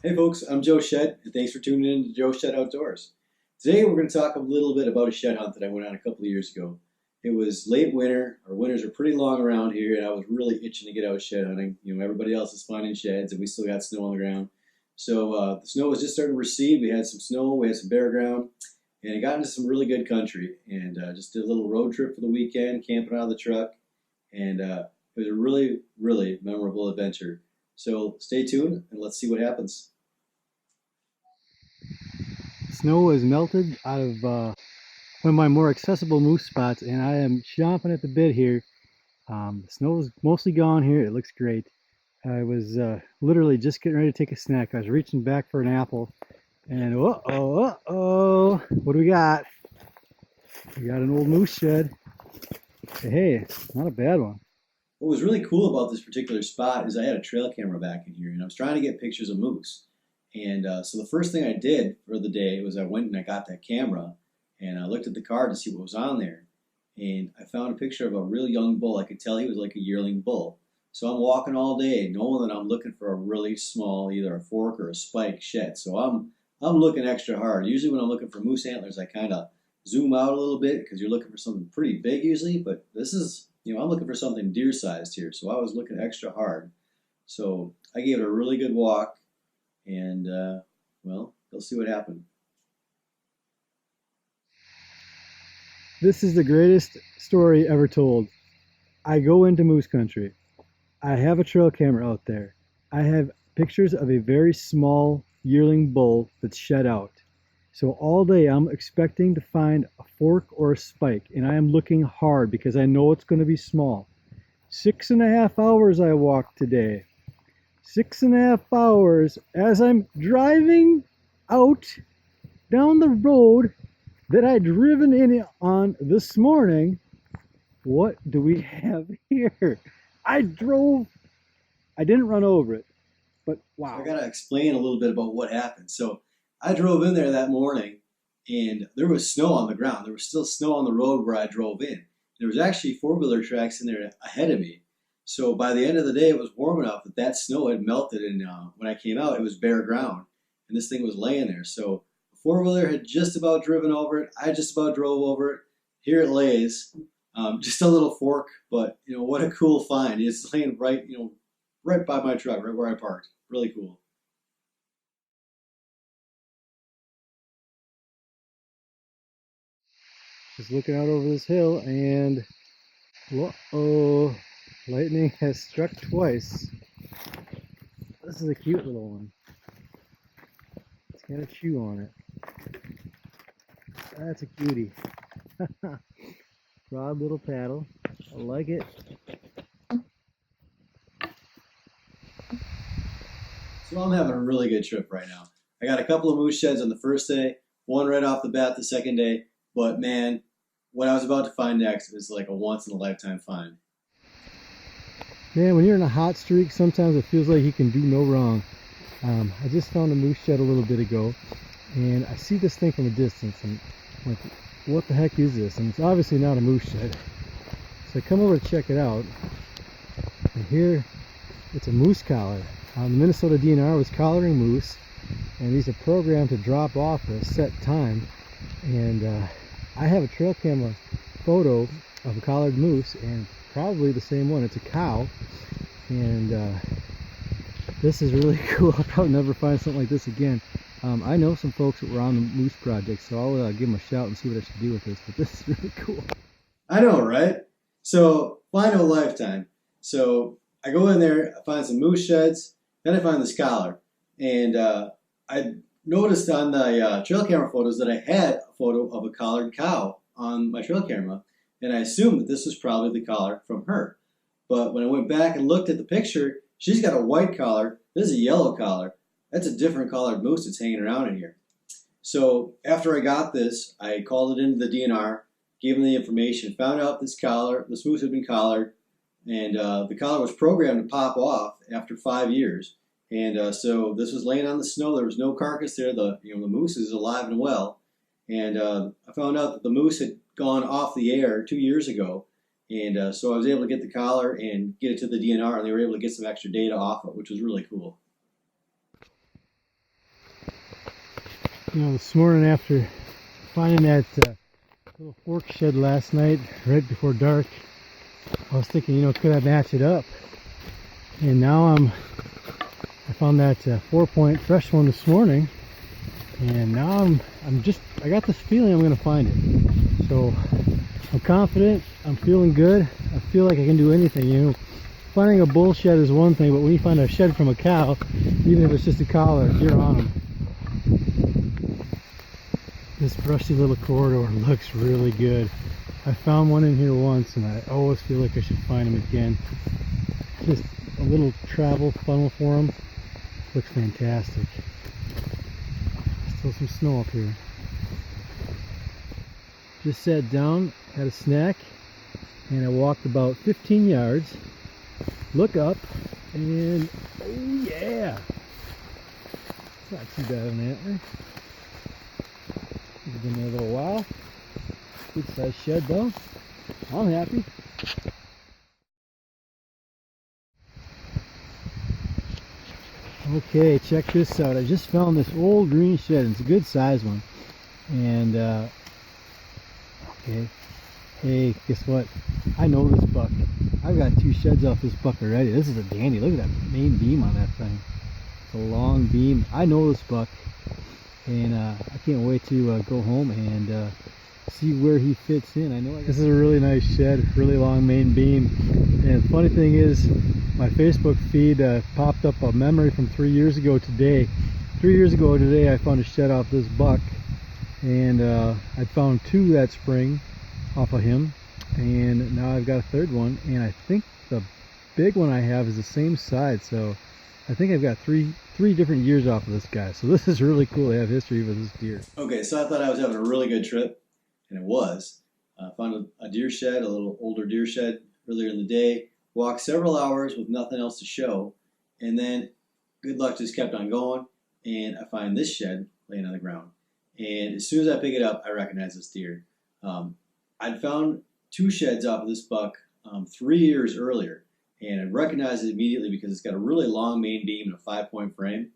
Hey folks, I'm Joe Shed, and thanks for tuning in to Joe Shed Outdoors. Today we're going to talk a little bit about a shed hunt that I went on a couple of years ago. It was late winter, our winters are pretty long around here, and I was really itching to get out shed hunting. Everybody else is finding sheds, and we still got snow on the ground. So the snow was just starting to recede. We had some snow, we had some bare ground, and it got into some really good country. And just did a little road trip for the weekend, camping out of the truck, and it was a really, really memorable adventure. So stay tuned, and let's see what happens. Snow has melted out of one of my more accessible moose spots, and I am chomping at the bit here. The snow is mostly gone here. It looks great. I was literally just getting ready to take a snack. I was reaching back for an apple, and what do we got? We got an old moose shed. Hey, not a bad one. What was really cool about this particular spot is I had a trail camera back in here, and I was trying to get pictures of moose. And so the first thing I did for the day was I went and I got that camera, and I looked at the card to see what was on there. And I found a picture of a real young bull. I could tell he was like a yearling bull. So I'm walking all day, knowing that I'm looking for a really small, either a fork or a spike shed. So I'm looking extra hard. Usually when I'm looking for moose antlers, I kind of zoom out a little bit because you're looking for something pretty big usually. But this is, I'm looking for something deer sized here. So I was looking extra hard. So I gave it a really good walk, and well, you'll see what happened. This is the greatest story ever told. I go into moose country. I have a trail camera out there. I have pictures of a very small yearling bull that's shed out. So all day I'm expecting to find a fork or a spike, and I am looking hard because I know it's going to be small. 6.5 hours I walked today. 6.5 hours as I'm driving out down the road that I'd driven in on this morning. What do we have here? I drove, I didn't run over it, but So I wow. got to explain a little bit about what happened. So I drove in there that morning, and there was snow on the ground. There was still snow on the road where I drove in. There was actually four-wheeler tracks in there ahead of me. So by the end of the day, it was warm enough that that snow had melted, and when I came out, it was bare ground, and this thing was laying there. So the four-wheeler had just about driven over it. I just about drove over it. Here it lays, just a little fork, but what a cool find! It's laying right, right by my truck, right where I parked. Really cool. Just looking out over this hill and oh, lightning has struck twice. This is a cute little one. It's got a chew on it. That's a cutie. Broad little paddle. I like it. So I'm having a really good trip right now. I got a couple of moose sheds on the first day, one right off the bat the second day, but man, what I was about to find next was like a once in a lifetime find. Man, when you're in a hot streak, sometimes it feels like you can do no wrong. I just found a moose shed a little bit ago, and I see this thing from a distance, and I'm like, what the heck is this? And it's obviously not a moose shed. So I come over to check it out, and here it's a moose collar. The Minnesota DNR was collaring moose, and these are programmed to drop off at a set time. And I have a trail camera photo of a collared moose, and probably the same one. It's a cow, and this is really cool. I'll probably never find something like this again. I know some folks that were on the moose project, so I'll give them a shout and see what I should do with this. But this is really cool. I know, right? So find a lifetime. So I go in there, I find some moose sheds, then I find the scholar, and I noticed on the trail camera photos that I had a photo of a collared cow on my trail camera, and I assumed that this was probably the collar from her. But when I went back and looked at the picture, she's got a white collar. This is a yellow collar. That's a different collared moose that's hanging around in here. So after I got this, I called it into the DNR, gave them the information, found out this moose had been collared, and the collar was programmed to pop off after 5 years. And so this was laying on the snow. There was no carcass there. The moose is alive and well. And I found out that the moose had gone off the air 2 years ago. And so I was able to get the collar and get it to the DNR, and they were able to get some extra data off it, which was really cool. You know, this morning after finding that little fork shed last night, right before dark, I was thinking, you know, could I match it up? And now I found that 4-point fresh one this morning, and now I got this feeling I'm gonna find it. So I'm confident, I'm feeling good, I feel like I can do anything, you know. Finding a bull shed is one thing, but when you find a shed from a cow, even if it's just a collar, you're on them. This brushy little corridor looks really good. I found one in here once, and I always feel like I should find them again. Just a little travel funnel for them. Looks fantastic. Still some snow up here. Just sat down, had a snack, and I walked about 15 yards. Look up, and oh yeah! It's not too bad an antler. It's been there a little while. Good sized shed though. I'm happy. Okay, check this out. I just found this old green shed. It's a good size one. And okay. Hey, guess what? I know this buck. I've got 2 sheds off this buck already. This is a dandy. Look at that main beam on that thing. It's a long beam. I know this buck. And I can't wait to go home and see where he fits in. I know this is a really nice shed, really long main beam. And the funny thing is, my Facebook feed popped up a memory from 3 years ago today. 3 years ago today, I found a shed off this buck, and I found 2 that spring off of him, and now I've got a 3rd one, and I think the big one I have is the same size, so I think I've got three different years off of this guy. So this is really cool to have history with this deer. Okay, so I thought I was having a really good trip, and it was. Found a deer shed, a little older deer shed earlier in the day, walked several hours with nothing else to show, and then good luck just kept on going, and I find this shed laying on the ground. And as soon as I pick it up, I recognize this deer. I'd found 2 sheds off of this buck 3 years earlier, and I recognized it immediately because it's got a really long main beam and a 5-point frame.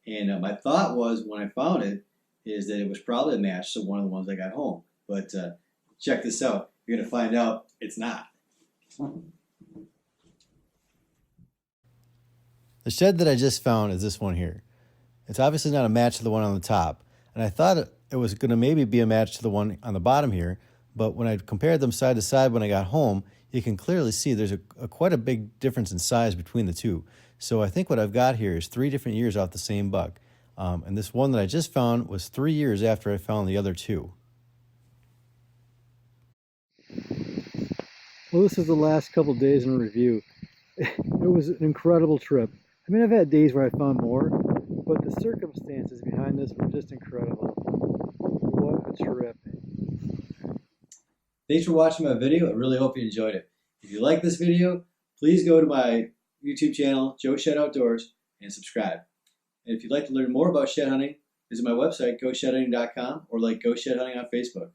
And my thought was, when I found it, is that it was probably a match to one of the ones I got home. But check this out. You're going to find out it's not. The shed that I just found is this one here. It's obviously not a match to the one on the top, and I thought it was going to maybe be a match to the one on the bottom here, but when I compared them side to side when I got home, you can clearly see there's quite a big difference in size between the two. So I think what I've got here is 3 different years off the same buck. And this one that I just found was 3 years after I found the other 2. Well, this is the last couple days in review. It was an incredible trip. I mean, I've had days where I found more, but the circumstances behind this were just incredible. What a trip. Thanks for watching my video. I really hope you enjoyed it. If you like this video, please go to my YouTube channel, Joe Shed Outdoors, and subscribe. And if you'd like to learn more about shed hunting, visit my website, goshedhunting.com, or like Go Shed Hunting on Facebook.